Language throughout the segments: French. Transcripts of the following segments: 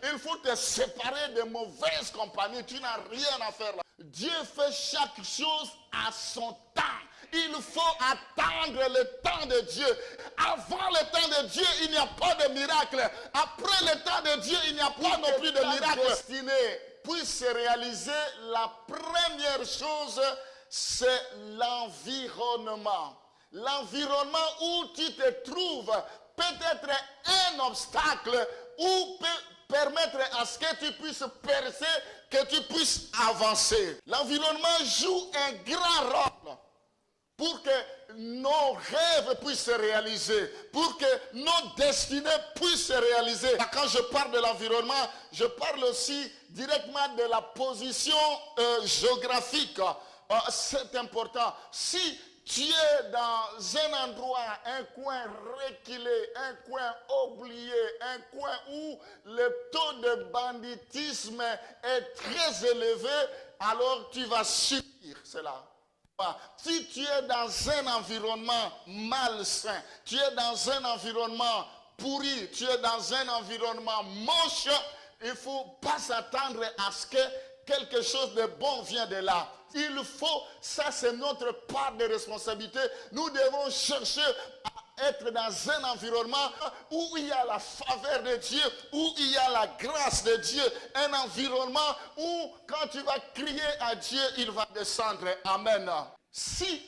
Il faut te séparer de mauvaises compagnies. Tu n'as rien à faire là. Dieu fait chaque chose à son temps. Il faut attendre le temps de Dieu. Avant le temps de Dieu, il n'y a pas de miracle. Après le temps de Dieu, il n'y a pas non plus de miracle. Destinée puisse se réaliser, la première chose, c'est l'environnement. L'environnement où tu te trouves peut être un obstacle ou peut permettre à ce que tu puisses percer, que tu puisses avancer. L'environnement joue un grand rôle pour que nos rêves puissent se réaliser, pour que nos destinées puissent se réaliser. Quand je parle de l'environnement, je parle aussi directement de la position géographique. C'est important. Si tu es dans un endroit, un coin reculé, un coin oublié, un coin où le taux de banditisme est très élevé, alors tu vas subir cela. Si tu es dans un environnement malsain, tu es dans un environnement pourri, tu es dans un environnement moche, il ne faut pas s'attendre à ce que quelque chose de bon vienne de là. Il faut, ça c'est notre part de responsabilité. Nous devons chercher à être dans un environnement où il y a la faveur de Dieu, où il y a la grâce de Dieu. Un environnement où quand tu vas crier à Dieu, il va descendre. Amen. Si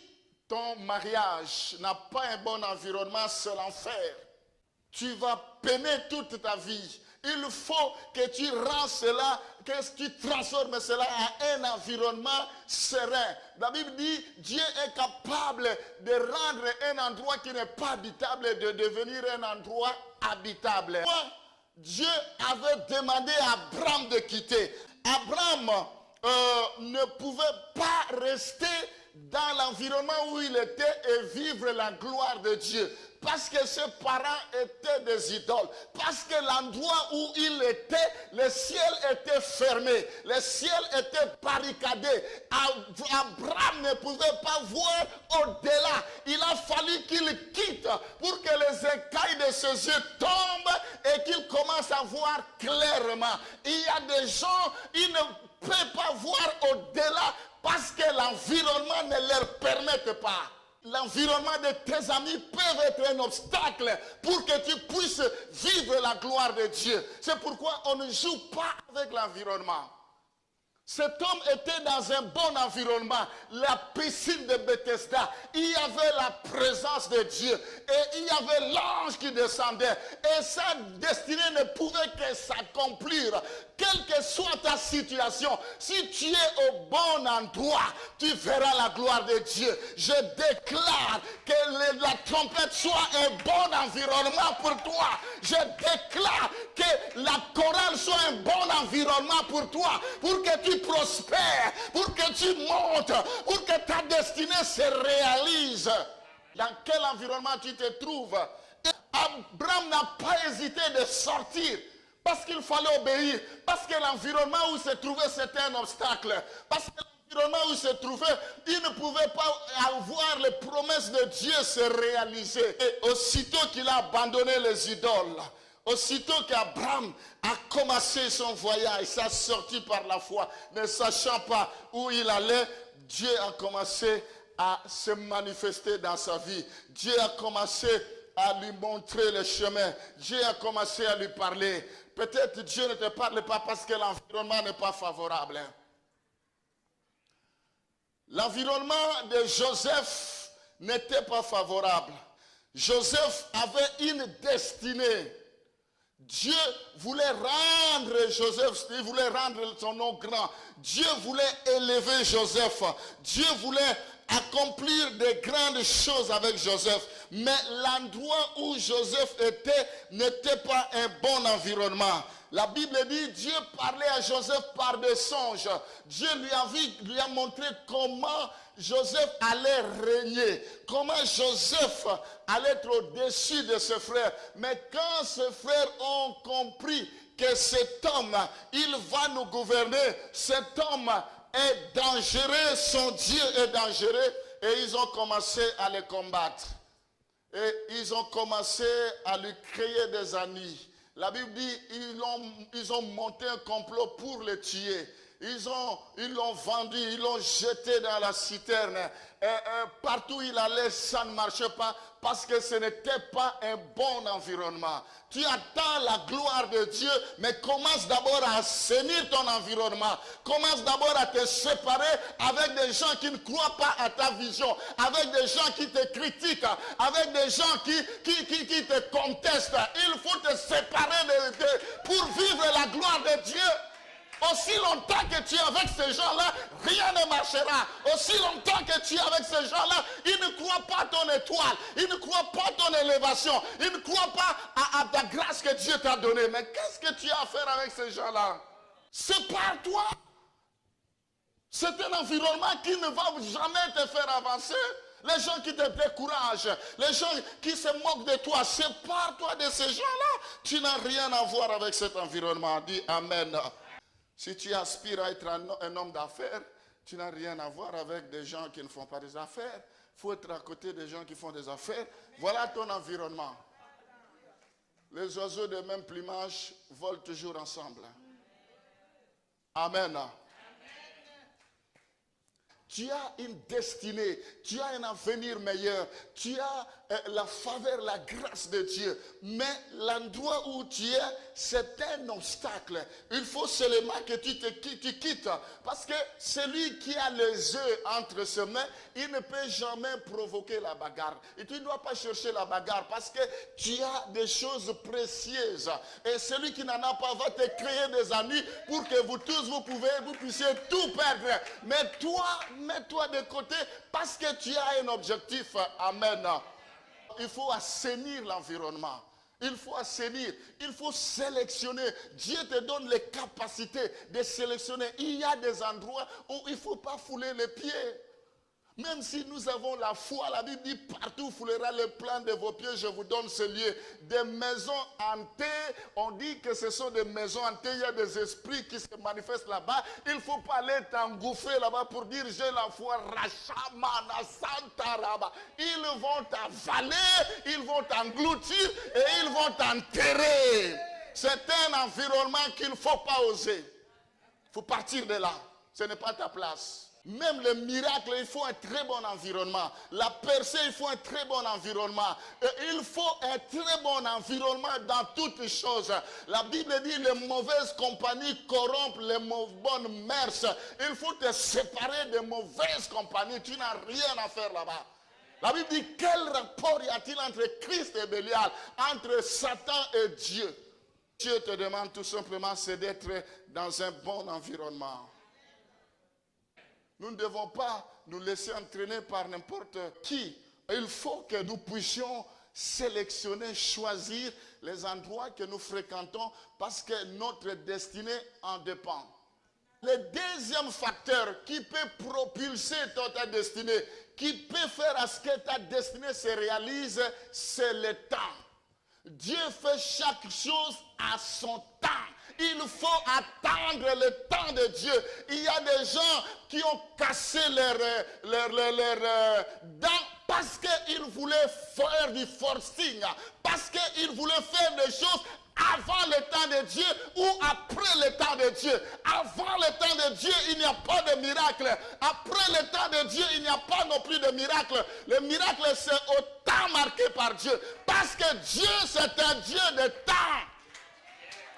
ton mariage n'a pas un bon environnement, c'est l'enfer. Tu vas peiner toute ta vie. Il faut que tu rends cela, que tu transformes cela en un environnement serein. La Bible dit, Dieu est capable de rendre un endroit qui n'est pas habitable, de devenir un endroit habitable. Dieu avait demandé à Abraham de quitter. Abraham ne pouvait pas rester dans l'environnement où il était et vivre la gloire de Dieu. Parce que ses parents étaient des idoles. Parce que l'endroit où il était, le ciel était fermé. Le ciel était barricadé. Abraham ne pouvait pas voir au-delà. Il a fallu qu'il quitte pour que les écailles de ses yeux tombent et qu'il commence à voir clairement. Il y a des gens, ils ne peuvent pas voir au-delà parce que l'environnement ne leur permet pas. L'environnement de tes amis peut être un obstacle pour que tu puisses vivre la gloire de Dieu. C'est pourquoi on ne joue pas avec l'environnement. Cet homme était dans un bon environnement, la piscine de Bethesda. Il y avait la présence de Dieu et il y avait l'ange qui descendait. Et sa destinée ne pouvait que s'accomplir. Quelle que soit ta situation, si tu es au bon endroit, tu verras la gloire de Dieu. Je déclare que la trompette soit un bon environnement pour toi. Je déclare que la chorale soit un bon environnement pour toi, pour que tu prospères, pour que tu montes, pour que ta destinée se réalise. Dans quel environnement tu te trouves? Abraham n'a pas hésité de sortir parce qu'il fallait obéir, parce que l'environnement où il se trouvait c'était un obstacle, parce que l'environnement où il se trouvait, il ne pouvait pas avoir les promesses de Dieu se réaliser. Et aussitôt qu'il a abandonné les idoles, aussitôt qu'Abraham a commencé son voyage, il s'est sorti par la foi, ne sachant pas où il allait, Dieu a commencé à se manifester dans sa vie. Dieu a commencé à lui montrer le chemin. Dieu a commencé à lui parler. Peut-être Dieu ne te parle pas parce que l'environnement n'est pas favorable. L'environnement de Joseph n'était pas favorable. Joseph avait une destinée. Dieu voulait rendre Joseph, il voulait rendre son nom grand. Dieu voulait élever Joseph. Dieu voulait accomplir de grandes choses avec Joseph. Mais l'endroit où Joseph était n'était pas un bon environnement. La Bible dit, Dieu parlait à Joseph par des songes. Dieu lui a montré comment Joseph allait régner, comment Joseph allait être au-dessus de ses frères. Mais quand ses frères ont compris que cet homme, il va nous gouverner, cet homme est dangereux, son Dieu est dangereux, et ils ont commencé à le combattre. Et ils ont commencé à lui créer des ennemis. La Bible dit, ils ont monté un complot pour le tuer. Ils l'ont vendu, ils l'ont jeté dans la citerne. Partout où il allait, ça ne marchait pas parce que ce n'était pas un bon environnement. Tu attends la gloire de Dieu, mais commence d'abord à assainir ton environnement. Commence d'abord à te séparer avec des gens qui ne croient pas à ta vision, avec des gens qui te critiquent, avec des gens qui te contestent. Il faut te séparer pour vivre la gloire de Dieu. Aussi longtemps que tu es avec ces gens-là, rien ne marchera. Aussi longtemps que tu es avec ces gens-là, ils ne croient pas ton étoile. Ils ne croient pas ton élévation. Ils ne croient pas à ta grâce que Dieu t'a donnée. Mais qu'est-ce que tu as à faire avec ces gens-là? Sépare-toi. C'est un environnement qui ne va jamais te faire avancer. Les gens qui te découragent, les gens qui se moquent de toi, sépare-toi de ces gens-là. Tu n'as rien à voir avec cet environnement. Dis Amen. Si tu aspires à être un homme d'affaires, tu n'as rien à voir avec des gens qui ne font pas des affaires. Il faut être à côté des gens qui font des affaires. Voilà ton environnement. Les oiseaux de même plumage volent toujours ensemble. Amen. Tu as une destinée, tu as un avenir meilleur, tu as la faveur, la grâce de Dieu. Mais l'endroit où tu es, c'est un obstacle. Il faut seulement que tu quittes. Parce que celui qui a les œufs entre ses mains, il ne peut jamais provoquer la bagarre. Et tu ne dois pas chercher la bagarre parce que tu as des choses précieuses. Et celui qui n'en a pas va te créer des ennuis pour que vous tous, vous puissiez tout perdre. Mais toi, mets-toi de côté parce que tu as un objectif. Amen. Il faut assainir l'environnement. Il faut assainir. Il faut sélectionner. Dieu te donne les capacités de sélectionner. Il y a des endroits où il ne faut pas fouler les pieds. Même si nous avons la foi, la Bible dit partout foulera le plan de vos pieds, je vous donne ce lieu. Des maisons hantées, on dit que ce sont des maisons hantées, il y a des esprits qui se manifestent là-bas. Il ne faut pas aller t'engouffrer là-bas pour dire j'ai la foi, Rachamana Santaraba. Ils vont t'avaler, ils vont t'engloutir et ils vont t'enterrer. C'est un environnement qu'il ne faut pas oser. Il faut partir de là. Ce n'est pas ta place. Même le miracle, il faut un très bon environnement. La percée, il faut un très bon environnement. Et il faut un très bon environnement dans toutes choses. La Bible dit les mauvaises compagnies corrompent les bonnes mœurs. Il faut te séparer des mauvaises compagnies. Tu n'as rien à faire là-bas. La Bible dit quel rapport y a-t-il entre Christ et Bélial, entre Satan et Dieu? Dieu te demande tout simplement, c'est d'être dans un bon environnement. Nous ne devons pas nous laisser entraîner par n'importe qui. Il faut que nous puissions sélectionner, choisir les endroits que nous fréquentons parce que notre destinée en dépend. Le deuxième facteur qui peut propulser ta destinée, qui peut faire à ce que ta destinée se réalise, c'est le temps. Dieu fait chaque chose à son temps. Il faut attendre le temps de Dieu. Il y a des gens qui ont cassé leurs dents parce qu'ils voulaient faire du forcing, parce qu'ils voulaient faire des choses avant le temps de Dieu ou après le temps de Dieu. Avant le temps de Dieu, il n'y a pas de miracle. Après le temps de Dieu, il n'y a pas non plus de miracle. Le miracle, c'est au temps marqué par Dieu. Parce que Dieu, c'est un Dieu de temps.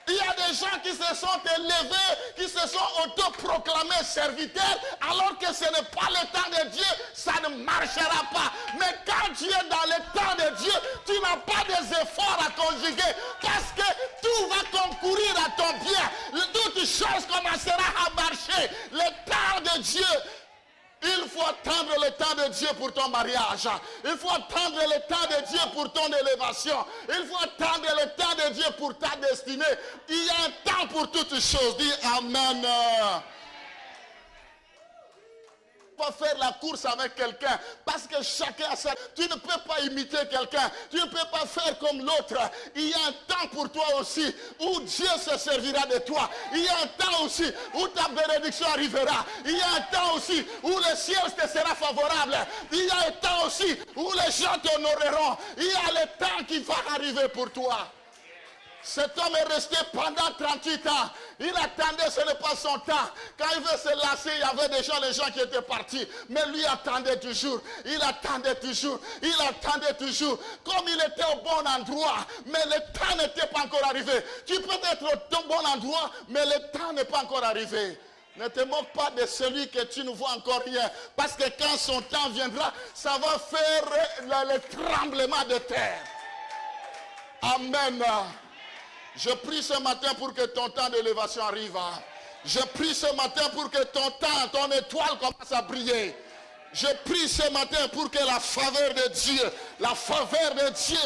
Il y a des gens qui se sont élevés, qui se sont autoproclamés serviteurs, alors que ce n'est pas le temps de Dieu, ça ne marchera pas. Mais quand tu es dans le temps de Dieu, tu n'as pas des efforts à conjuguer, parce que tout va concourir à ton bien. Toutes choses commenceront à marcher. Le temps de Dieu. Il faut attendre le temps de Dieu pour ton mariage. Il faut attendre le temps de Dieu pour ton élévation. Il faut attendre le temps de Dieu pour ta destinée. Il y a un temps pour toutes choses. Dis Amen. Pas faire la course avec quelqu'un parce que chacun a ça. Tu ne peux pas imiter quelqu'un. Tu ne peux pas faire comme l'autre. Il y a un temps pour toi aussi où Dieu se servira de toi. Il y a un temps aussi où ta bénédiction arrivera. Il y a un temps aussi où le ciel te sera favorable. Il y a un temps aussi où les gens t'honoreront. Il y a le temps qui va arriver pour toi. Cet homme est resté pendant 38 ans. Il attendait, ce n'est pas son temps. Quand il veut se lasser, il y avait déjà les gens qui étaient partis. Mais lui attendait toujours. Il attendait toujours. Il attendait toujours. Comme il était au bon endroit, mais le temps n'était pas encore arrivé. Tu peux être au bon endroit, mais le temps n'est pas encore arrivé. Ne te moque pas de celui que tu ne vois encore rien. Parce que quand son temps viendra, ça va faire le tremblement de terre. Amen. Je prie ce matin pour que ton temps d'élévation arrive. Je prie ce matin pour que ton temps, ton étoile commence à briller. Je prie ce matin pour que la faveur de Dieu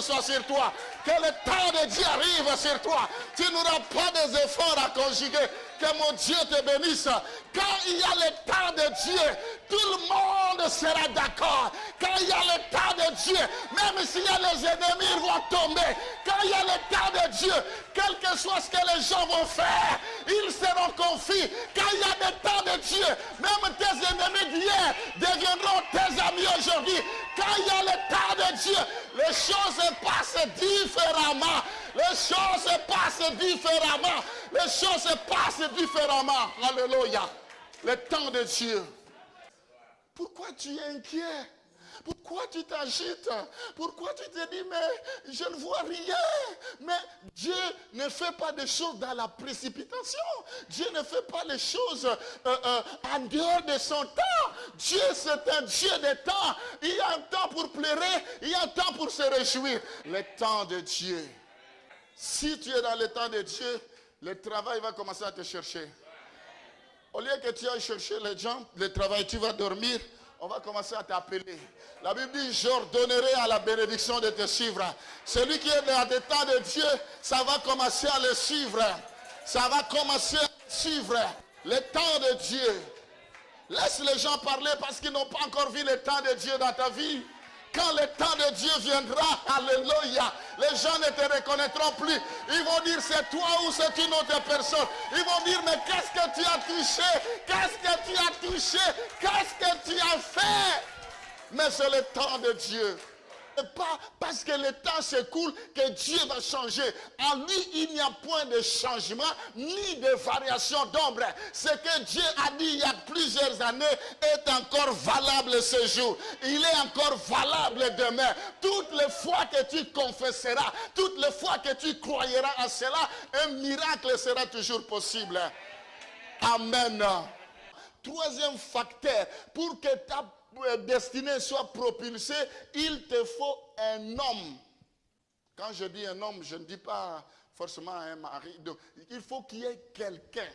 soit sur toi. Que le temps de Dieu arrive sur toi. Tu n'auras pas des efforts à conjuguer. Que mon Dieu te bénisse. Quand il y a le temps de Dieu, tout le monde sera d'accord. Quand il y a le temps de Dieu, même s'il y a les ennemis, ils vont tomber. Quand il y a le temps de Dieu, quel que soit ce que les gens vont faire, ils seront confis. Quand il y a le temps de Dieu, même tes ennemis d'hier deviendront tes amis aujourd'hui. Quand il y a le temps de Dieu, les choses se passent différemment. Les choses se passent différemment. Les choses se passent différemment. Alléluia. Le temps de Dieu. Pourquoi tu es inquiet? Pourquoi tu t'agites? Pourquoi tu te dis, mais je ne vois rien? Mais Dieu ne fait pas des choses dans la précipitation. Dieu ne fait pas les choses en dehors de son temps. Dieu, c'est un Dieu de temps. Il y a un temps pour pleurer, il y a un temps pour se réjouir. Le temps de Dieu. Si tu es dans le temps de Dieu, le travail va commencer à te chercher. Au lieu que tu ailles chercher les gens, le travail, tu vas dormir, on va commencer à t'appeler. La Bible dit, j'ordonnerai à la bénédiction de te suivre. Celui qui est dans le temps de Dieu, ça va commencer à le suivre. Ça va commencer à suivre le temps de Dieu. Laisse les gens parler parce qu'ils n'ont pas encore vu le temps de Dieu dans ta vie. Quand le temps de Dieu viendra, alléluia, les gens ne te reconnaîtront plus. Ils vont dire c'est toi ou c'est une autre personne. Ils vont dire mais qu'est-ce que tu as touché? Qu'est-ce que tu as touché? Qu'est-ce que tu as fait? Mais c'est le temps de Dieu. Et pas parce que le temps s'écoule que Dieu va changer. En lui, il n'y a point de changement ni de variation d'ombre. Ce que Dieu a dit il y a plusieurs années est encore valable ce jour. Il est encore valable demain. Toutes les fois que tu confesseras, toutes les fois que tu croyeras à cela, un miracle sera toujours possible. Amen. Troisième facteur, pour que ta destinée soit propulsée, il te faut un homme. Quand je dis un homme, je ne dis pas forcément un mari. Donc, il faut qu'il y ait quelqu'un.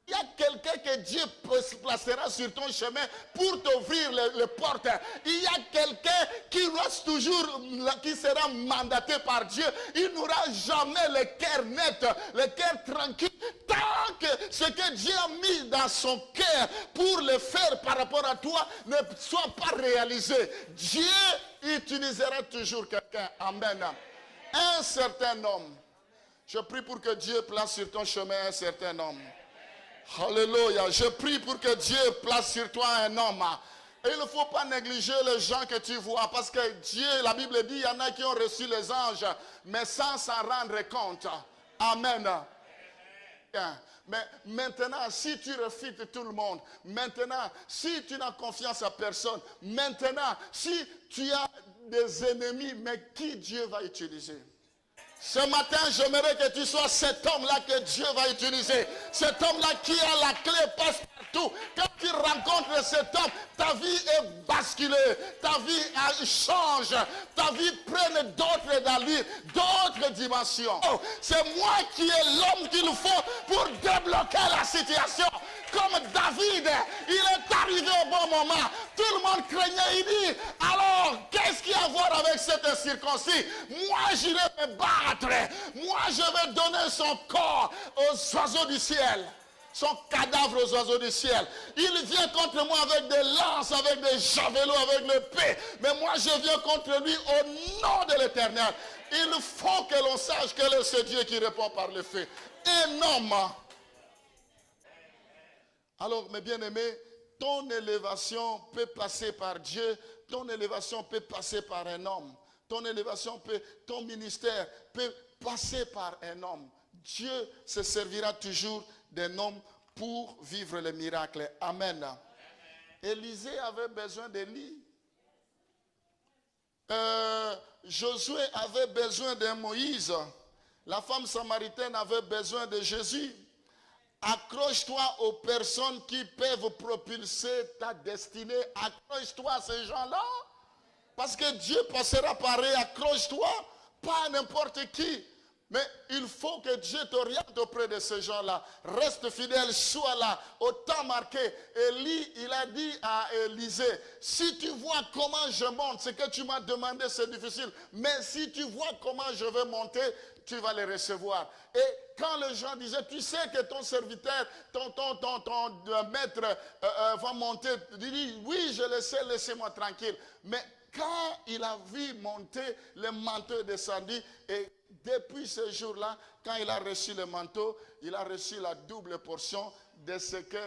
Il y a quelqu'un que Dieu placera sur ton chemin pour t'ouvrir les portes. Il y a quelqu'un qui reste toujours, qui sera mandaté par Dieu. Il n'aura jamais le cœur net, le cœur tranquille, tant que ce que Dieu a mis dans son cœur pour le faire par rapport à toi ne soit pas réalisé. Dieu utilisera toujours quelqu'un. Amen. Un certain homme. Je prie pour que Dieu place sur ton chemin un certain homme. Alléluia. Je prie pour que Dieu place sur toi un homme. Et il ne faut pas négliger les gens que tu vois. Parce que Dieu, la Bible dit, il y en a qui ont reçu les anges, mais sans s'en rendre compte. Amen. Mais maintenant, si tu refuses tout le monde, maintenant, si tu n'as confiance à personne, maintenant, si tu as des ennemis, mais qui Dieu va utiliser? Ce matin, j'aimerais que tu sois cet homme-là que Dieu va utiliser. Cet homme-là qui a la clé passe-partout. Quand tu rencontres cet homme, ta vie est basculée. Ta vie change. Ta vie prend d'autres allures, d'autres dimensions. Oh, c'est moi qui ai l'homme qu'il faut pour débloquer la situation. Comme David, il est arrivé au bon moment. Tout le monde craignait, il dit, alors, qu'est-ce qu'il y a à voir avec cet incirconcis? Moi, j'irai me battre. Moi, je vais donner son corps aux oiseaux du ciel. Son cadavre aux oiseaux du ciel. Il vient contre moi avec des lances, avec des javelots, avec l'épée. Mais moi, je viens contre lui au nom de l'Éternel. Il faut que l'on sache quel est ce Dieu qui répond par le feu. Un homme. Alors, mes bien-aimés, ton élévation peut passer par Dieu, ton élévation peut passer par un homme, ton élévation peut, ton ministère peut passer par un homme. Dieu se servira toujours d'un homme pour vivre les miracles. Amen. Élisée avait besoin d'Élie. Josué avait besoin de Moïse. La femme samaritaine avait besoin de Jésus. Accroche-toi aux personnes qui peuvent propulser ta destinée. Accroche-toi à ces gens-là. Parce que Dieu passera par eux. Accroche-toi. Pas à n'importe qui. Mais il faut que Dieu t'oriente auprès de ces gens-là. Reste fidèle, sois là. Au temps marqué, Élie, il a dit à Élisée, si tu vois comment je monte, ce que tu m'as demandé, c'est difficile. Mais si tu vois comment je vais monter, tu vas les recevoir. Et quand les gens disaient, tu sais que ton serviteur, ton maître va monter, il dit, oui, je le sais, laissez-moi tranquille. Mais quand il a vu monter, le manteau descendit et depuis ce jour-là, quand il a reçu le manteau, il a reçu la double portion de ce que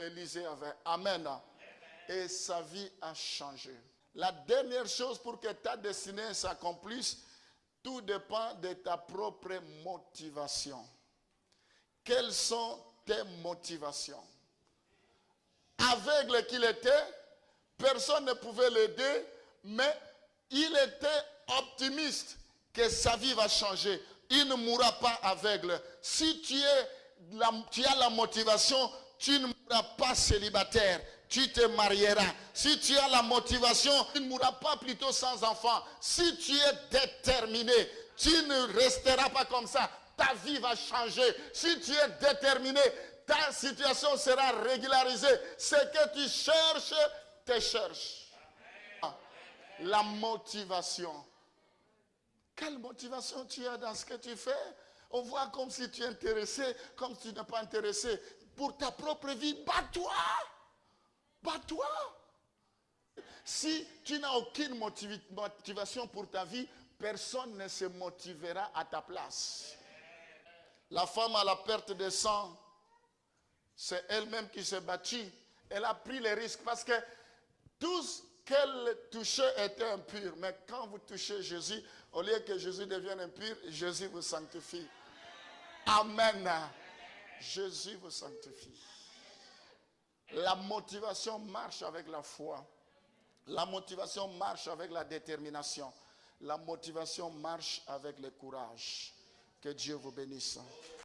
Élisée avait. Amen. Et sa vie a changé. La dernière chose pour que ta destinée s'accomplisse, tout dépend de ta propre motivation. Quelles sont tes motivations? Aveugle qu'il était, personne ne pouvait l'aider, mais il était optimiste que sa vie va changer. Il ne mourra pas aveugle. Si tu as la motivation, tu ne mourras pas célibataire. Tu te marieras. Si tu as la motivation, tu ne mourras pas plutôt sans enfant. Si tu es déterminé, tu ne resteras pas comme ça. Ta vie va changer. Si tu es déterminé, ta situation sera régularisée. Ce que tu cherches, te cherche. La motivation. Quelle motivation tu as dans ce que tu fais? On voit comme si tu es intéressé, comme si tu n'es pas intéressé. Pour ta propre vie, bats-toi. Bats-toi. Si tu n'as aucune motivation pour ta vie, personne ne se motivera à ta place. La femme à la perte de sang, c'est elle-même qui s'est battue. Elle a pris les risques parce que tout ce qu'elle touchait était impur. Mais quand vous touchez Jésus, au lieu que Jésus devienne impur, Jésus vous sanctifie. Amen. Jésus vous sanctifie. La motivation marche avec la foi. La motivation marche avec la détermination. La motivation marche avec le courage. Que Dieu vous bénisse.